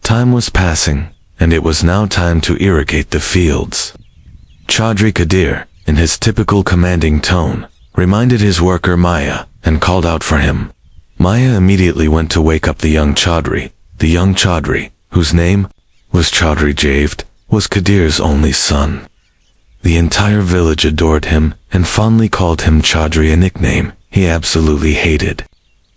Time was passing, and it was now time to irrigate the fields. Chaudhry Kadir, in his typical commanding tone, reminded his worker Maya and called out for him. Maya immediately went to wake up the young Chaudhry. The young Chaudhry, whose name was Chaudhry Javed, was Kadir's only son. The entire village adored him and fondly called him Chaudhry, a nickname he absolutely hated.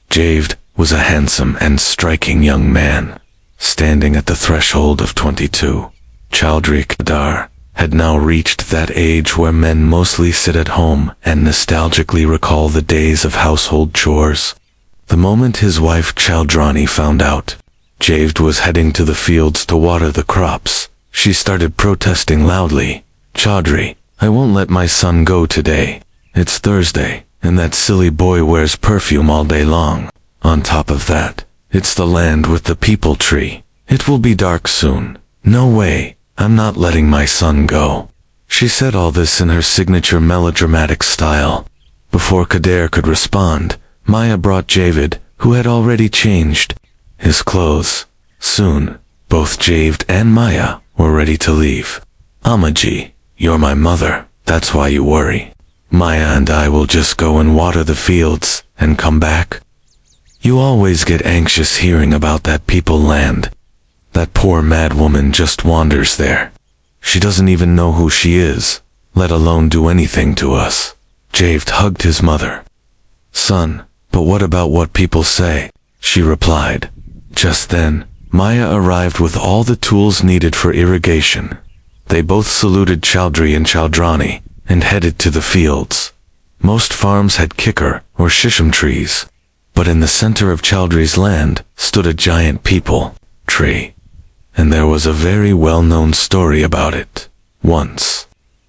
Javed was a handsome and striking young man, standing at the threshold of 22. Chaudhry Kadir had now reached that age where men mostly sit at home and nostalgically recall the days of household chores. The moment his wife Chaudhrani found out Javed was heading to the fields to water the crops, she started protesting loudly. "Chaudhry, I won't let my son go today. It's Thursday, and that silly boy wears perfume all day long. On top of that, it's the land with the peepal tree. It will be dark soon. No way, I'm not letting my son go." She said all this in her signature melodramatic style. Before Kadir could respond, Maya brought Javed, who had already changed his clothes. Soon, both Javed and Maya were ready to leave. "Amaji, you're my mother, that's why you worry. Maya and I will just go and water the fields and come back. You always get anxious hearing about that peepal land. That poor mad woman just wanders there. She doesn't even know who she is, let alone do anything to us." Javed hugged his mother. "Son, but what about what people say?" she replied. Just then, Maya arrived with all the tools needed for irrigation. They both saluted Chaudhry and Chaudhrani and headed to the fields. Most farms had kikar or shisham trees, but in the center of Chaudhry's land stood a giant peepal tree. And there was a very well-known story about it. Once,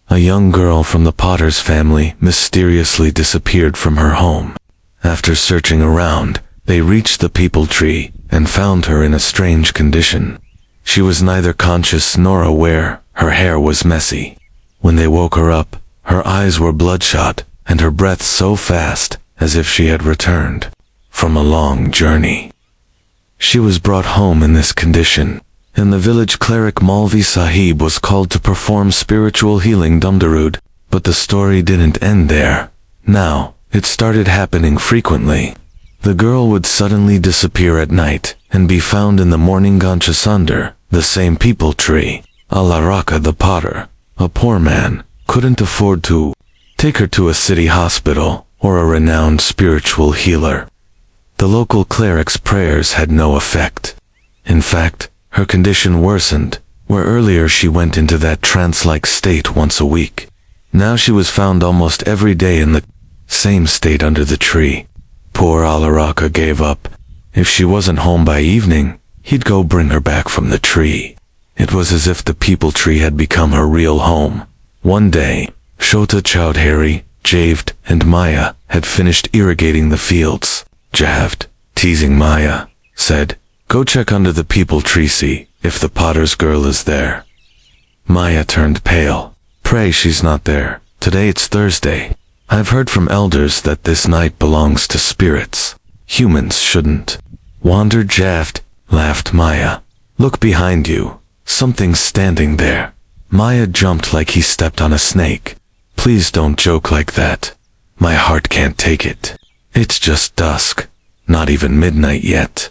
a young girl from the potter's family mysteriously disappeared from her home. After searching around, they reached the peepal tree and found her in a strange condition. She was neither conscious nor aware. Her hair was messy. When they woke her up, her eyes were bloodshot and her breath so fast as if she had returned from a long journey. She was brought home in this condition, and the village cleric Maulvi Sahib was called to perform spiritual healing Dumdarud, but the story didn't end there. Now, it started happening frequently. The girl would suddenly disappear at night and be found in the morning Ganchas under the same peepal tree. Alaraka the potter, a poor man, couldn't afford to take her to a city hospital or a renowned spiritual healer. The local cleric's prayers had no effect. In fact, her condition worsened, where earlier she went into that trance-like state once a week. Now she was found almost every day in the same state under the tree. Poor Alaraka gave up. If she wasn't home by evening, he'd go bring her back from the tree. It was as if the peepal tree had become her real home. One day, Shota Chaudhary, Javed, and Maya had finished irrigating the fields. Javed, teasing Maya, said, "Go check under the peepal tree, see if the potter's girl is there." Maya turned pale. "Pray she's not there. Today it's Thursday. I've heard from elders that this night belongs to spirits. Humans shouldn't wander." "Javed," laughed Maya. "Look behind you. Something's standing there." Maya jumped like he stepped on a snake. "Please don't joke like that. My heart can't take it. It's just dusk. Not even midnight yet."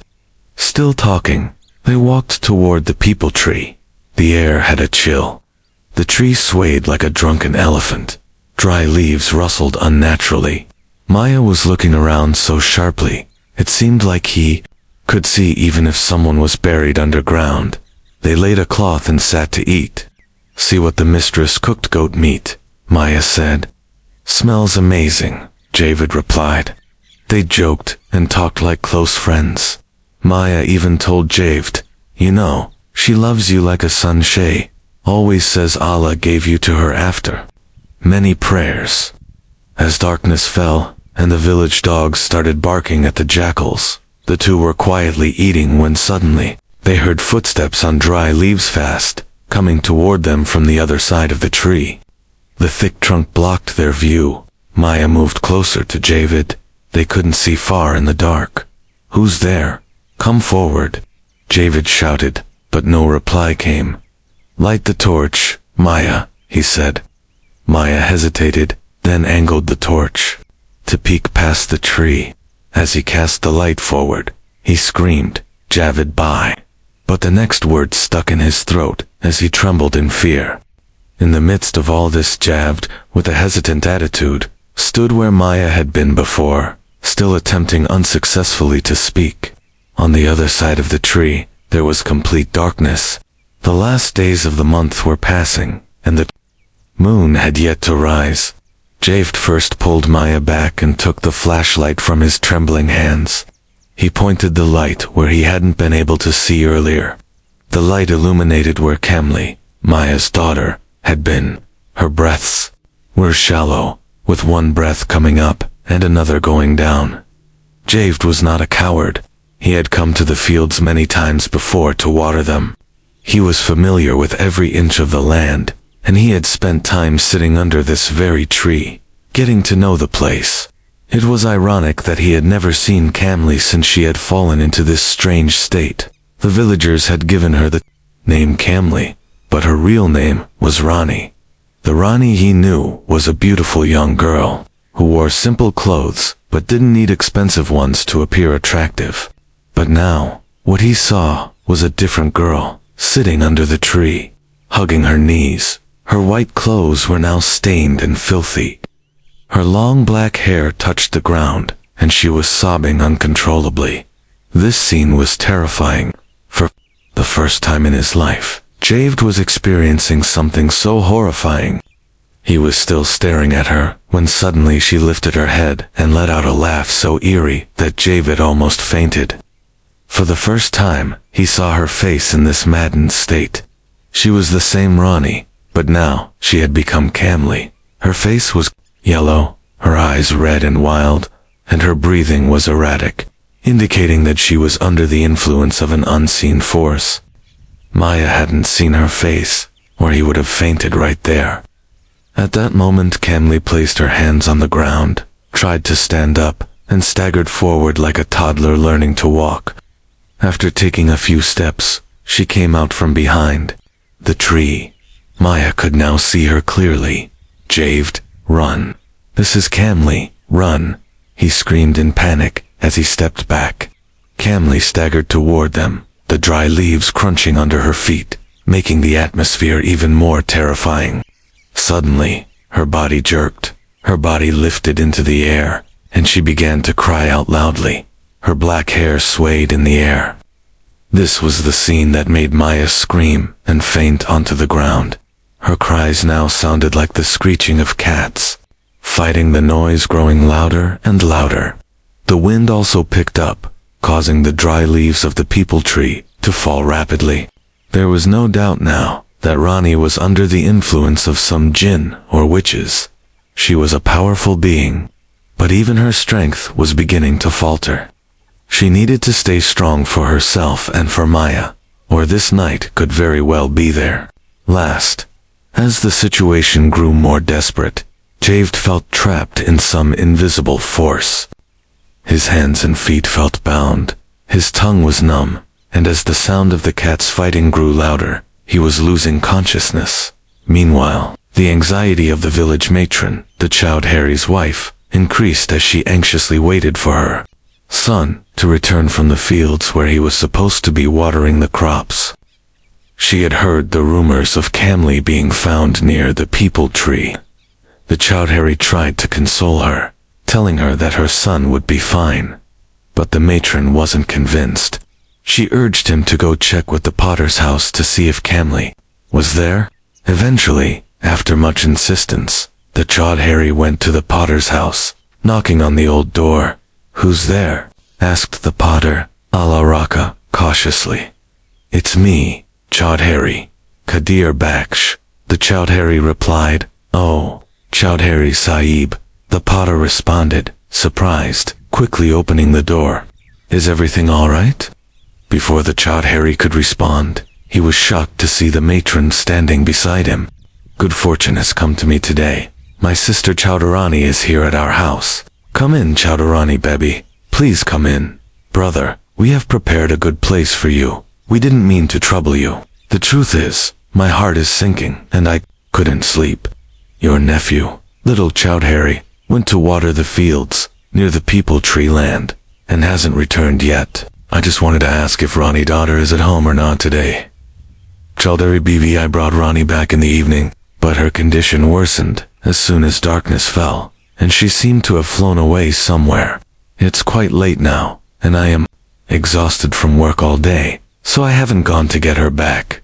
Still talking, they walked toward the peepal tree. The air had a chill. The tree swayed like a drunken elephant. Dry leaves rustled unnaturally. Maya was looking around so sharply, it seemed like he could see even if someone was buried underground. They laid a cloth and sat to eat. "See what the mistress cooked, goat meat," Maya said. "Smells amazing," Javed replied. They joked and talked like close friends. Maya even told Javed, "You know, she loves you like a son. She always says Allah gave you to her after many prayers." As darkness fell and the village dogs started barking at the jackals, the two were quietly eating when suddenly they heard footsteps on dry leaves fast coming toward them from the other side of the tree. The thick trunk blocked their view. Maya moved closer to Javed. They couldn't see far in the dark. "Who's there? Come forward," Javed shouted. but no reply came. "Light the torch, Maya," he said. Maya hesitated, then angled the torch to peek past the tree. As he cast the light forward, he screamed, "Javid Bai!" But the next word stuck in his throat as he trembled in fear. In the midst of all this, Javed, with a hesitant attitude, stood where Maya had been before, still attempting unsuccessfully to speak. On the other side of the tree, there was complete darkness. The last days of the month were passing, and the moon had yet to rise. Javed first pulled Maya back and took the flashlight from his trembling hands. He pointed the light where he hadn't been able to see earlier. The light illuminated where Camly, Maya's daughter, had been. Her breaths were shallow, with one breath coming up and another going down. Javed was not a coward. He had come to the fields many times before to water them. He was familiar with every inch of the land, and he had spent time sitting under this very tree, getting to know the place. It was ironic that he had never seen Camly since she had fallen into this strange state. The villagers had given her the name Camly, but her real name was Rani. The Rani he knew was a beautiful young girl, who wore simple clothes but didn't need expensive ones to appear attractive. But now, what he saw was a different girl, sitting under the tree, hugging her knees. Her white clothes were now stained and filthy. Her long black hair touched the ground, and she was sobbing uncontrollably. This scene was terrifying. For the first time in his life, Javed was experiencing something so horrifying. He was still staring at her when suddenly she lifted her head and let out a laugh so eerie that Javed almost fainted. For the first time, he saw her face in this maddened state. She was the same Rani, but now she had become Camly. Her face was yellow, her eyes red and wild, and her breathing was erratic, indicating that she was under the influence of an unseen force. Maya hadn't seen her face, or he would have fainted right there. At that moment, Camly placed her hands on the ground, tried to stand up, and staggered forward like a toddler learning to walk. After taking a few steps, she came out from behind the tree. Maya could now see her clearly. "Javed, run. This is Camly, run," he screamed in panic as he stepped back. Camly staggered toward them, the dry leaves crunching under her feet, making the atmosphere even more terrifying. Suddenly, her body jerked, her body lifted into the air, and she began to cry out loudly. Her black hair swayed in the air. This was the scene that made Maya scream and faint onto the ground. Her cries now sounded like the screeching of cats, fighting the noise growing louder and louder. The wind also picked up, causing the dry leaves of the peepal tree to fall rapidly. There was no doubt now that Rani was under the influence of some jinn or witches. She was a powerful being, but even her strength was beginning to falter. She needed to stay strong for herself and for Maya, or this night could very well be their last. As the situation grew more desperate, Javed felt trapped in some invisible force. His hands and feet felt bound, his tongue was numb, and as the sound of the cats fighting grew louder, he was losing consciousness. Meanwhile, the anxiety of the village matron, the Chowdhury's wife, increased as she anxiously waited for her son to return from the fields where he was supposed to be watering the crops. She had heard the rumors of Camly being found near the peepal tree. The Chowdhury tried to console her, telling her that her son would be fine. But the matron wasn't convinced. She urged him to go check with the potter's house to see if Camly was there. Eventually, after much insistence, the Chowdhury went to the potter's house, knocking on the old door. "Who's there?" asked the potter, Ala Raka, cautiously. "It's me, Chowdhury, Kadir Baksh," the Chowdhury replied. "Oh, Chowdhury Sahib," the potter responded, surprised, quickly opening the door. "Is everything all right?" Before the Chowdhury could respond, he was shocked to see the matron standing beside him. "Good fortune has come to me today. My sister Chowdhury is here at our house. Come in, Chowdhury baby. Please come in. Brother, we have prepared a good place for you. We didn't mean to trouble you. The truth is, my heart is sinking, and I couldn't sleep. Your nephew, little Chowdhury, went to water the fields near the Peephole tree land, and hasn't returned yet. I just wanted to ask if Rani daughter is at home or not today. Chowdhury Bibi, I brought Rani back in the evening, but her condition worsened as soon as darkness fell, and she seemed to have flown away somewhere. It's quite late now, and I am exhausted from work all day, so I haven't gone to get her back.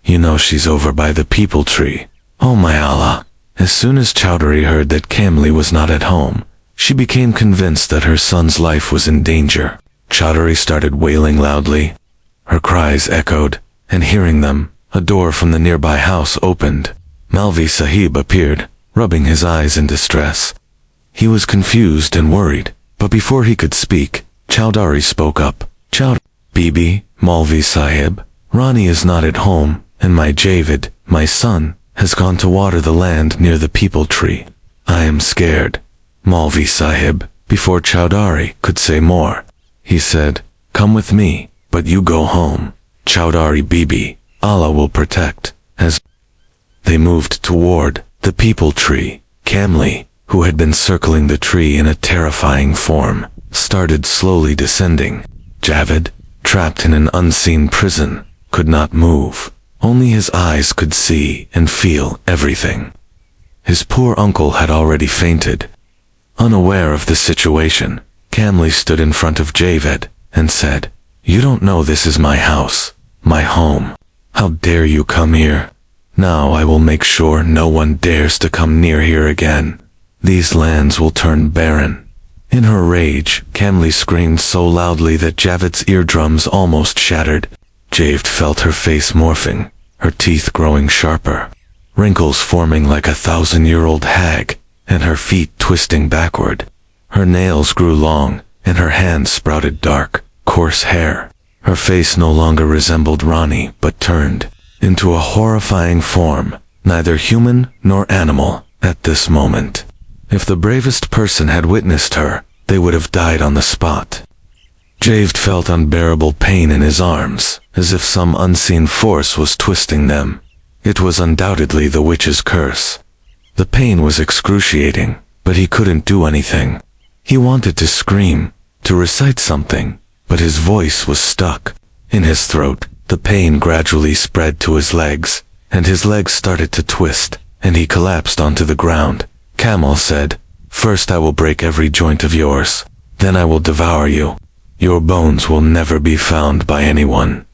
You know she's over by the Peephole tree. Oh my Allah! As soon as Chowdhury heard that Kamli was not at home, she became convinced that her son's life was in danger. Chowdhury started wailing loudly. Her cries echoed, and hearing them, a door from the nearby house opened. Malvi Sahib appeared, rubbing his eyes in distress. He was confused and worried, but before he could speak, Chowdhury spoke up. Bibi, Malvi Sahib, Rani is not at home, and my Javid, my son, has gone to water the land near the Peephole tree. I am scared. Malvi Sahib, before Chowdhury could say more, he said, come with me, but you go home. Chowdhury Bibi, Allah will protect. As they moved toward the Peephole tree, Kamli, who had been circling the tree in a terrifying form, started slowly descending. Javid, trapped in an unseen prison, could not move. Only his eyes could see and feel everything. His poor uncle had already fainted. Unaware of the situation, Kamli stood in front of Javid and said, you don't know this is my house, my home. How dare you come here? Now I will make sure no one dares to come near here again. These lands will turn barren. In her rage, Kamli screamed so loudly that Javid's eardrums almost shattered. Javid felt her face morphing, her teeth growing sharper, wrinkles forming like a 1,000-year-old hag, and her feet twisting backward. Her nails grew long, and her hands sprouted dark, coarse hair. Her face no longer resembled Rani, but turned into a horrifying form, neither human nor animal, at this moment. If the bravest person had witnessed her, they would have died on the spot. Javid felt unbearable pain in his arms, as if some unseen force was twisting them. It was undoubtedly the witch's curse. The pain was excruciating, but he couldn't do anything. He wanted to scream, to recite something, but his voice was stuck. In his throat, the pain gradually spread to his legs, and his legs started to twist, and he collapsed onto the ground. Camel said, first I will break every joint of yours, then I will devour you. Your bones will never be found by anyone.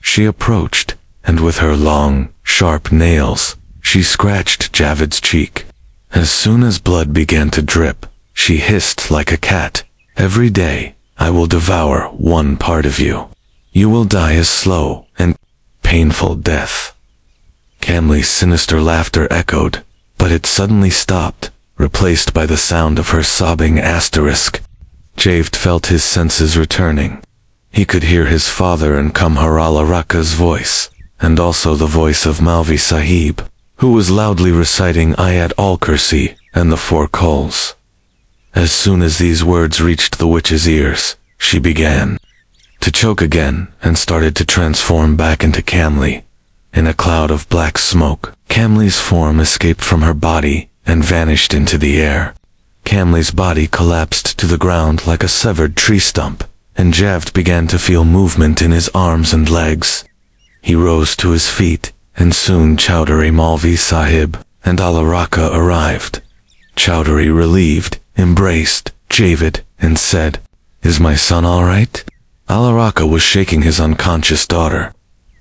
She approached, and with her long, sharp nails, she scratched Javid's cheek. As soon as blood began to drip, she hissed like a cat, every day, I will devour one part of you. You will die a slow and painful death. Kamli's sinister laughter echoed, but it suddenly stopped, replaced by the sound of her sobbing asterisk. Javid felt his senses returning. He could hear his father and Kamharala Raka's voice, and also the voice of Malvi Sahib, who was loudly reciting Ayat al-Kursi and the four calls. As soon as these words reached the witch's ears, she began to choke again and started to transform back into Kamli. In a cloud of black smoke, Kamli's form escaped from her body and vanished into the air. Kamli's body collapsed to the ground like a severed tree stump, and Javid began to feel movement in his arms and legs. He rose to his feet, and soon Chowdhury Malvi Sahib and Alaraka arrived. Chowdhury, relieved, embraced Javid and said, is my son all right? Alaraka was shaking his unconscious daughter,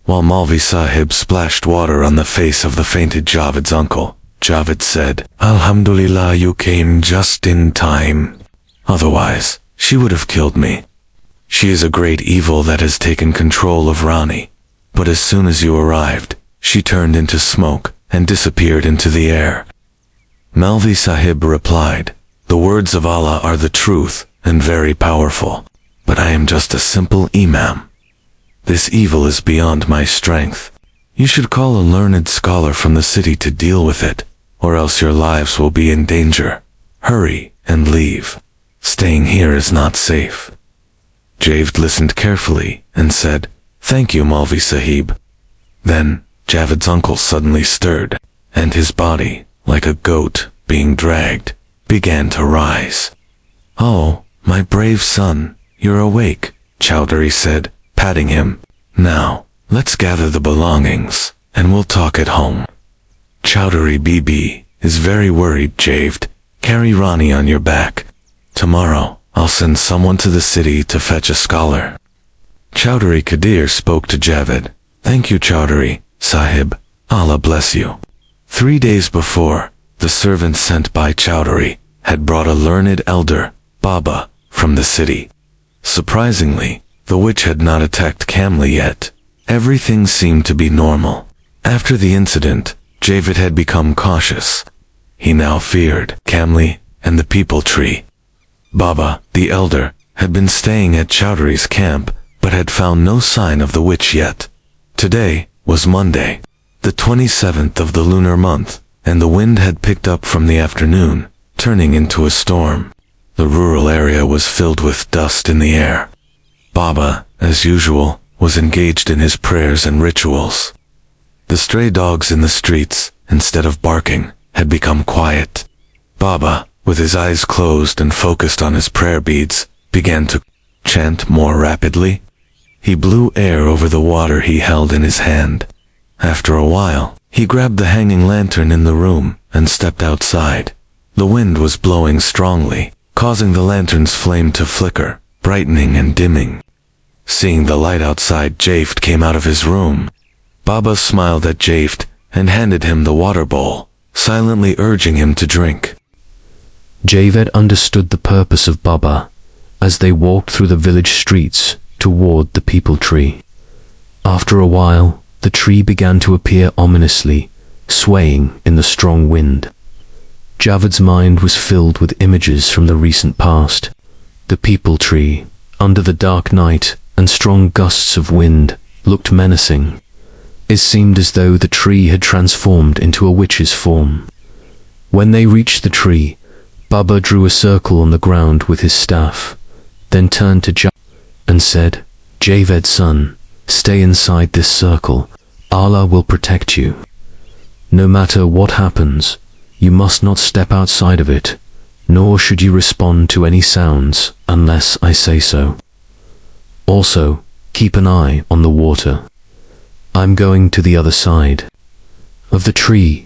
while Malvi Sahib splashed water on the face of the fainted Javid's uncle. Javid said, Alhamdulillah, you came just in time. Otherwise, she would have killed me. She is a great evil that has taken control of Rani. But as soon as you arrived, she turned into smoke and disappeared into the air. Malvi Sahib replied, the words of Allah are the truth and very powerful, but I am just a simple imam. This evil is beyond my strength. You should call a learned scholar from the city to deal with it, or else your lives will be in danger. Hurry and leave. Staying here is not safe. Javid listened carefully and said, Thank you, Maulvi Sahib. Then, Javed's uncle suddenly stirred, and his body, like a goat being dragged, began to rise. Oh, my brave son, you're awake, Chowdhury said, patting him. Now, let's gather the belongings, and we'll talk at home. Chowdhury BB is very worried, Javed. Carry Rani on your back. Tomorrow, I'll send someone to the city to fetch a scholar. Chowdhury Kadir spoke to Javed. Thank you, Chowdhury Sahib. Allah bless you. 3 days before, the servant sent by Chowdhury had brought a learned elder, Baba, from the city. Surprisingly, the witch had not attacked Kamli yet. Everything seemed to be normal. After the incident, Javed had become cautious. He now feared Kamli and the Peephole tree. Baba, the elder, had been staying at Chowdhury's camp, but had found no sign of the witch yet. Today was Monday, the 27th of the lunar month, and the wind had picked up from the afternoon, turning into a storm. The rural area was filled with dust in the air. Baba, as usual, was engaged in his prayers and rituals. The stray dogs in the streets, instead of barking, had become quiet. Baba, with his eyes closed and focused on his prayer beads, began to chant more rapidly. He blew air over the water he held in his hand. After a while, he grabbed the hanging lantern in the room and stepped outside. The wind was blowing strongly, causing the lantern's flame to flicker, brightening and dimming. Seeing the light outside, Javed came out of his room. Baba smiled at Javed and handed him the water bowl, silently urging him to drink. Javed understood the purpose of Baba as they walked through the village streets toward the Peephole tree. After a while, the tree began to appear ominously, swaying in the strong wind. Javed's mind was filled with images from the recent past. The Peephole tree, under the dark night and strong gusts of wind, looked menacing. It seemed as though the tree had transformed into a witch's form. When they reached the tree, Baba drew a circle on the ground with his staff, then turned to Javed and said, Javed son, stay inside this circle. Allah will protect you. No matter what happens, you must not step outside of it, nor should you respond to any sounds unless I say so. Also, keep an eye on the water. I'm going to the other side of the tree.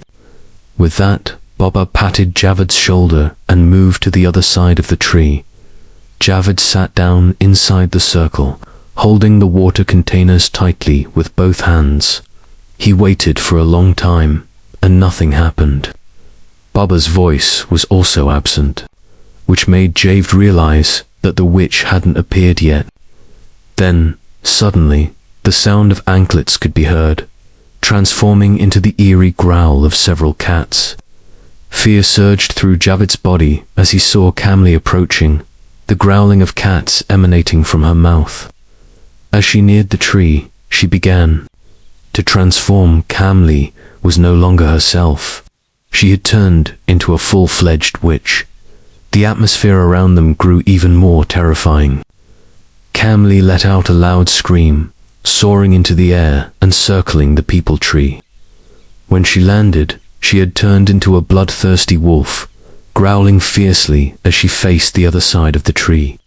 With that, Baba patted Javed's shoulder and moved to the other side of the tree. Javed sat down inside the circle, holding the water containers tightly with both hands. He waited for a long time, and nothing happened. Baba's voice was also absent, which made Javed realize that the witch hadn't appeared yet. Then, suddenly, the sound of anklets could be heard, transforming into the eerie growl of several cats. Fear surged through Javed's body as he saw Kamli approaching, the growling of cats emanating from her mouth. As she neared the tree, she began to transform. Kamli was no longer herself. She had turned into a full-fledged witch. The atmosphere around them grew even more terrifying. Kamli let out a loud scream, soaring into the air and circling the Peephole tree. When she landed, she had turned into a bloodthirsty wolf, growling fiercely as she faced the other side of the tree.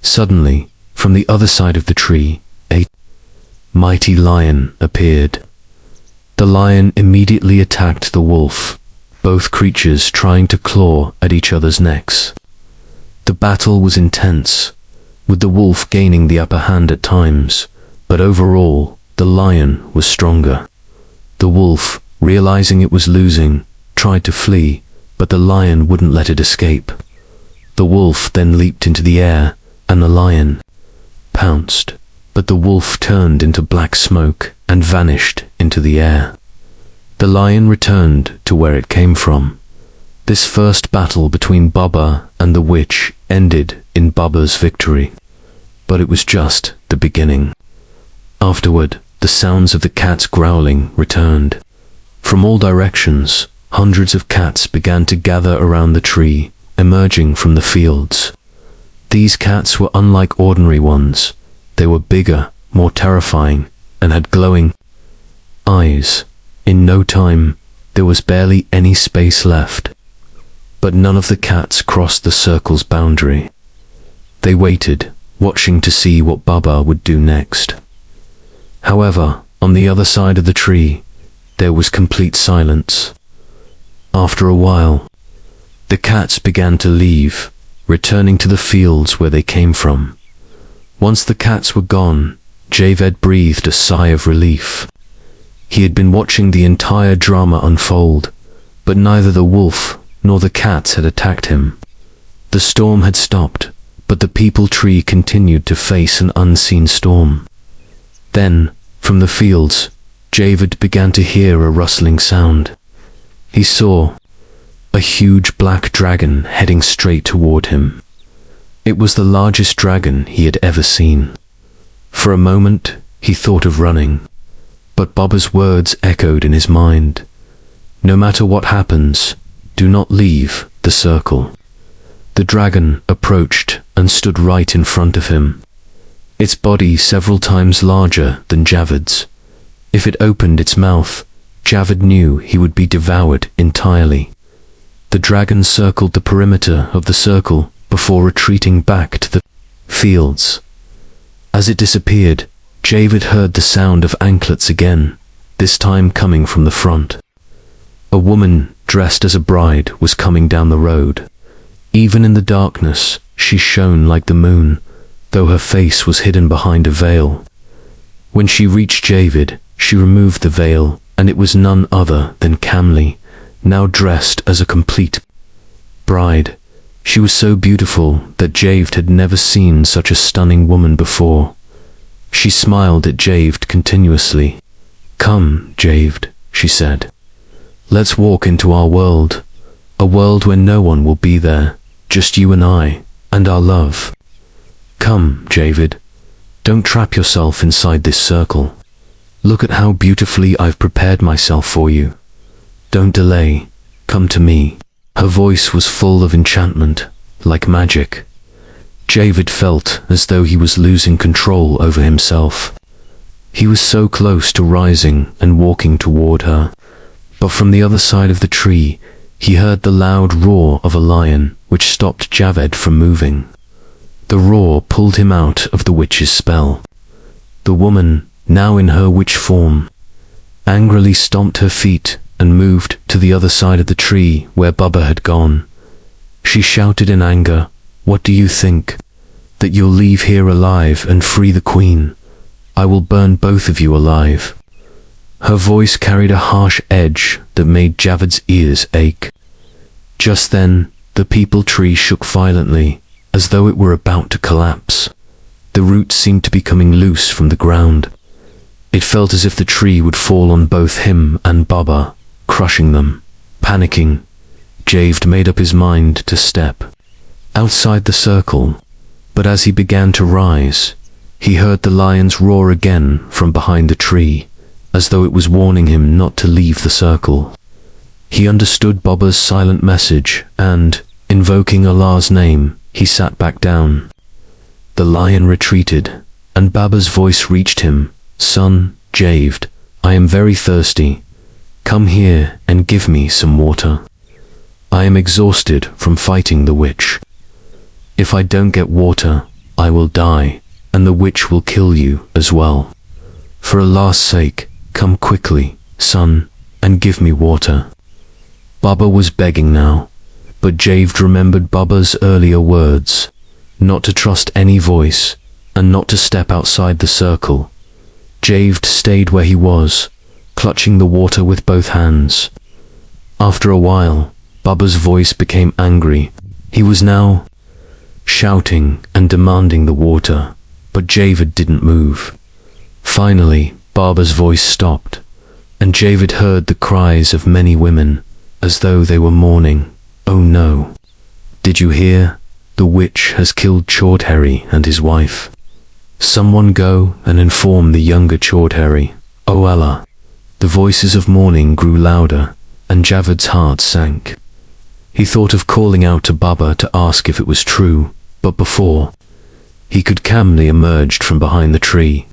Suddenly, from the other side of the tree, a mighty lion appeared. The lion immediately attacked the wolf, both creatures trying to claw at each other's necks. The battle was intense, with the wolf gaining the upper hand at times, but overall, the lion was stronger. The wolf, realizing it was losing, tried to flee, but the lion wouldn't let it escape. The wolf then leaped into the air, and the lion pounced, but the wolf turned into black smoke and vanished into the air. The lion returned to where it came from. This first battle between Baba and the witch ended in Baba's victory, but it was just the beginning. Afterward, the sounds of the cats growling returned. From all directions, hundreds of cats began to gather around the tree, emerging from the fields. These cats were unlike ordinary ones. They were bigger, more terrifying, and had glowing eyes. In no time, there was barely any space left. But none of the cats crossed the circle's boundary. They waited, watching to see what Baba would do next. However, on the other side of the tree, there was complete silence. After a while, the cats began to leave, returning to the fields where they came from. Once the cats were gone, Javed breathed a sigh of relief. He had been watching the entire drama unfold, but neither the wolf nor the cats had attacked him. The storm had stopped, but the peepal tree continued to face an unseen storm. Then, from the fields, Javed began to hear a rustling sound. He saw a huge black dragon heading straight toward him. It was the largest dragon he had ever seen. For a moment, he thought of running, but Baba's words echoed in his mind. No matter what happens, do not leave the circle. The dragon approached and stood right in front of him, its body several times larger than Javed's. If it opened its mouth, Javed knew he would be devoured entirely. The dragon circled the perimeter of the circle before retreating back to the fields. As it disappeared, Javed heard the sound of anklets again, this time coming from the front. A woman dressed as a bride was coming down the road. Even in the darkness, she shone like the moon, though her face was hidden behind a veil. When she reached Javed, she removed the veil, and it was none other than Camly, now dressed as a complete bride. She was so beautiful that Javed had never seen such a stunning woman before. She smiled at Javed continuously. "Come, Javed," she said. "Let's walk into our world, a world where no one will be there, just you and I, and our love. Come, Javed, don't trap yourself inside this circle. Look at how beautifully I've prepared myself for you. Don't delay, come to me." Her voice was full of enchantment, like magic. Javed felt as though he was losing control over himself. He was so close to rising and walking toward her, but from the other side of the tree, he heard the loud roar of a lion, which stopped Javed from moving. The roar pulled him out of the witch's spell. The woman, now in her witch form, angrily stomped her feet and moved to the other side of the tree where Baba had gone. She shouted in anger, "What do you think? That you'll leave here alive and free the queen? I will burn both of you alive." Her voice carried a harsh edge that made Javed's ears ache. Just then, the peepal tree shook violently, as though it were about to collapse. The roots seemed to be coming loose from the ground. It felt as if the tree would fall on both him and Baba, crushing them. Panicking, Javed made up his mind to step outside the circle, but as he began to rise, he heard the lions roar again from behind the tree, as though it was warning him not to leave the circle. He understood Baba's silent message and, invoking Allah's name, he sat back down. The lion retreated, and Baba's voice reached him. "Son, Javed, I am very thirsty. Come here and give me some water. I am exhausted from fighting the witch. If I don't get water, I will die, and the witch will kill you as well. For Allah's sake, come quickly, son, and give me water." Baba was begging now, but Javed remembered Baba's earlier words, not to trust any voice, and not to step outside the circle. Javed stayed where he was, clutching the water with both hands. After a while, Baba's voice became angry. He was now shouting and demanding the water, but Javed didn't move. Finally, Baba's voice stopped, and Javed heard the cries of many women, as though they were mourning. "Oh no! Did you hear? The witch has killed Chaudhary and his wife. Someone go and inform the younger Chaudhary. Oh Allah!" The voices of mourning grew louder, and Javed's heart sank. He thought of calling out to Baba to ask if it was true, but before he could calmly emerged from behind the tree.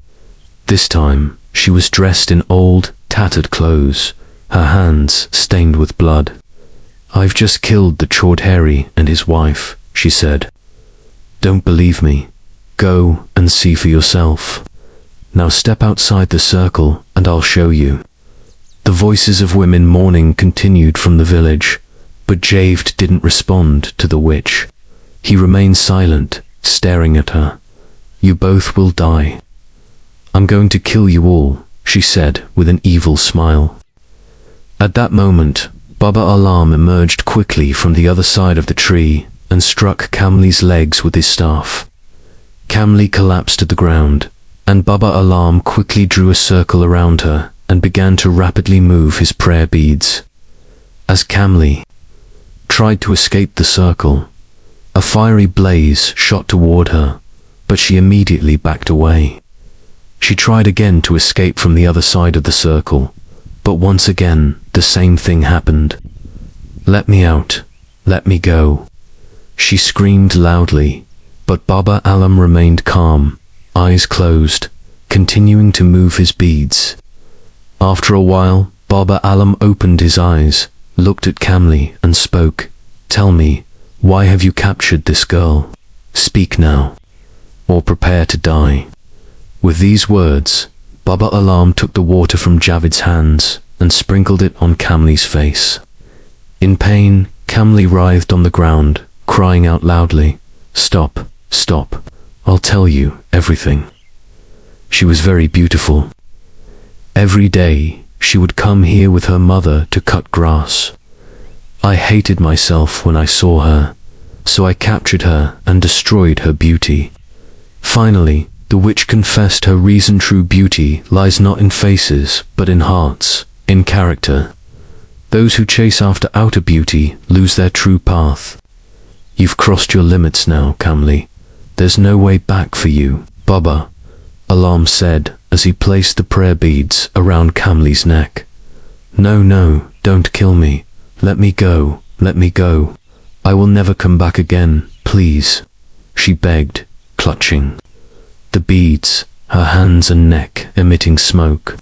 This time, she was dressed in old, tattered clothes, her hands stained with blood. "I've just killed the Chaudhary and his wife," she said. "Don't believe me? Go and see for yourself. Now step outside the circle and I'll show you." The voices of women mourning continued from the village, but Javed didn't respond to the witch. He remained silent, staring at her. "You both will die. I'm going to kill you all," she said with an evil smile. At that moment, Baba Alam emerged quickly from the other side of the tree and struck Kamli's legs with his staff. Kamli collapsed to the ground, and Baba Alam quickly drew a circle around her and began to rapidly move his prayer beads. As Kamli tried to escape the circle, a fiery blaze shot toward her, but she immediately backed away. She tried again to escape from the other side of the circle, but once again the same thing happened. "Let me out, let me go," she screamed loudly, but Baba Alam remained calm, eyes closed, continuing to move his beads. After a while, Baba Alam opened his eyes, looked at Kamli and spoke. "Tell me, why have you captured this girl? Speak now, or prepare to die." With these words, Baba Alam took the water from Javed's hands and sprinkled it on Kamli's face. In pain, Kamli writhed on the ground, crying out loudly, "Stop, stop, I'll tell you everything." She was very beautiful. Every day, she would come here with her mother to cut grass. I hated myself when I saw her, so I captured her and destroyed her beauty. Finally, the witch confessed her reason true beauty lies not in faces, but in hearts, in character. Those who chase after outer beauty lose their true path. "You've crossed your limits now, Kamli. There's no way back for you," Baba Alam said as he placed the prayer beads around Kamli's neck. "No, no, don't kill me. Let me go, let me go. I will never come back again, please," she begged, clutching the beads, her hands and neck emitting smoke.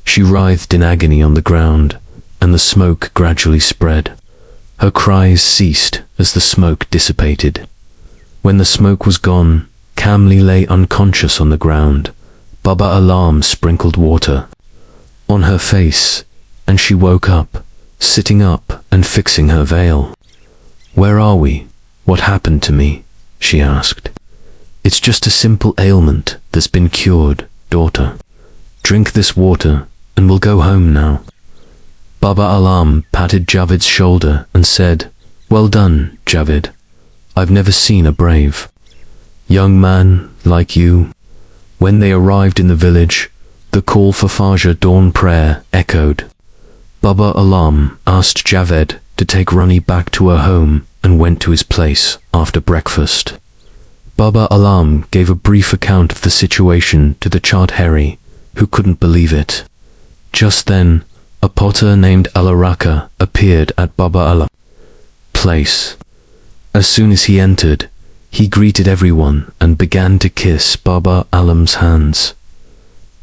She writhed in agony on the ground, and the smoke gradually spread. Her cries ceased as the smoke dissipated. When the smoke was gone, Kamli lay unconscious on the ground. Baba Alam sprinkled water on her face, and she woke up, sitting up and fixing her veil. "Where are we? What happened to me?" she asked. "It's just a simple ailment that's been cured, daughter. Drink this water and we'll go home now." Baba Alam patted Javed's shoulder and said, "Well done, Javed. I've never seen a brave young man like you." When they arrived in the village, the call for Fajr dawn prayer echoed. Baba Alam asked Javed to take Rani back to her home and went to his place after breakfast. Baba Alam gave a brief account of the situation to the Chaudhary, who couldn't believe it. Just then, a potter named Alaraka appeared at Baba Alam's place. As soon as he entered, he greeted everyone and began to kiss Baba Alam's hands.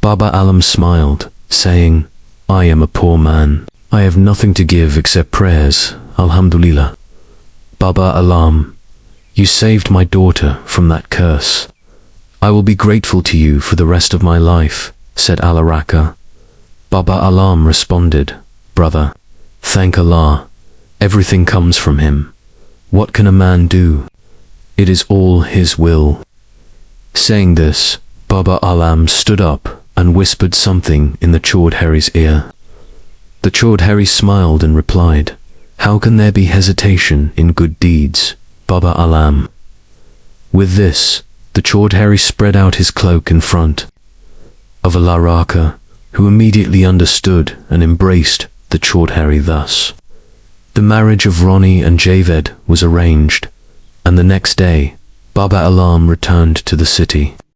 Baba Alam smiled, saying, "I am a poor man. I have nothing to give except prayers, Alhamdulillah." "Baba Alam, you saved my daughter from that curse. I will be grateful to you for the rest of my life," said Alaraka. Baba Alam responded, "Brother, thank Allah. Everything comes from him. What can a man do? It is all his will." Saying this, Baba Alam stood up and whispered something in the Chaudhary's ear. The Chaudhary smiled and replied, "How can there be hesitation in good deeds, Baba Alam?" With this, the Chaudhary spread out his cloak in front of Alaraka, who immediately understood and embraced the Chaudhary thus. The marriage of Rani and Javed was arranged, and the next day, Baba Alam returned to the city.